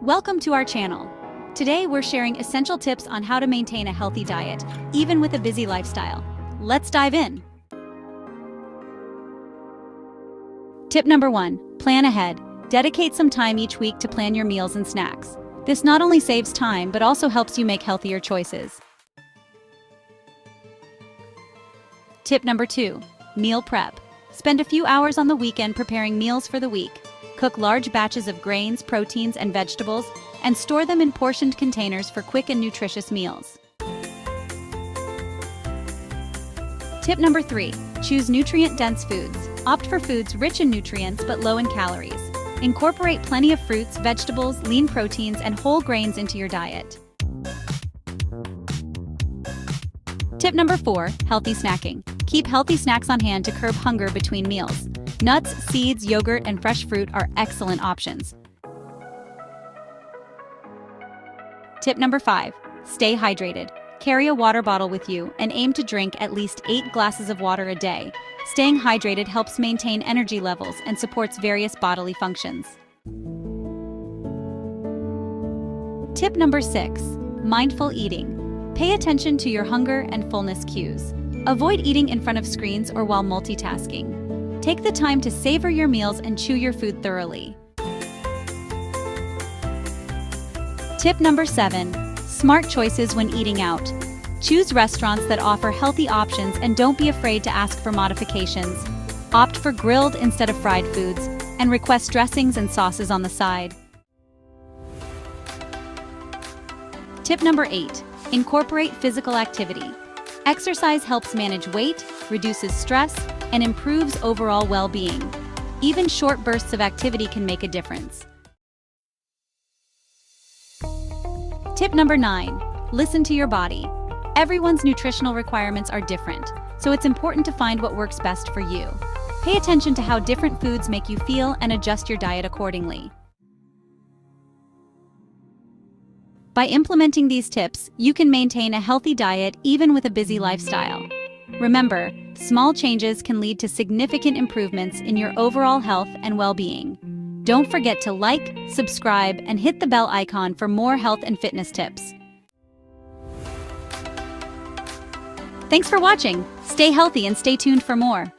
Welcome to our channel. Today we're sharing essential tips on how to maintain a healthy diet, even with a busy lifestyle. Let's dive in. Tip number 1, plan ahead. Dedicate some time each week to plan your meals and snacks. This not only saves time, but also helps you make healthier choices. Tip number 2, meal prep. Spend a few hours on the weekend preparing meals for the week. Cook large batches of grains, proteins, and vegetables, and store them in portioned containers for quick and nutritious meals. Tip number 3, choose nutrient-dense foods. Opt for foods rich in nutrients but low in calories. Incorporate plenty of fruits, vegetables, lean proteins, and whole grains into your diet. Tip number 4, healthy snacking. Keep healthy snacks on hand to curb hunger between meals. Nuts, seeds, yogurt, and fresh fruit are excellent options. Tip number 5, stay hydrated. Carry a water bottle with you and aim to drink at least 8 glasses of water a day. Staying hydrated helps maintain energy levels and supports various bodily functions. Tip number 6, mindful eating. Pay attention to your hunger and fullness cues. Avoid eating in front of screens or while multitasking. Take the time to savor your meals and chew your food thoroughly. Tip number 7, smart choices when eating out. Choose restaurants that offer healthy options and don't be afraid to ask for modifications. Opt for grilled instead of fried foods and request dressings and sauces on the side. Tip number 8, incorporate physical activity. Exercise helps manage weight, reduces stress, and improves overall well-being. Even short bursts of activity can make a difference. Tip number 9, listen to your body. Everyone's nutritional requirements are different, so it's important to find what works best for you. Pay attention to how different foods make you feel and adjust your diet accordingly. By implementing these tips, you can maintain a healthy diet even with a busy lifestyle. Remember, small changes can lead to significant improvements in your overall health and well-being. Don't forget to like, subscribe, and hit the bell icon for more health and fitness tips. Thanks for watching. Stay healthy and stay tuned for more.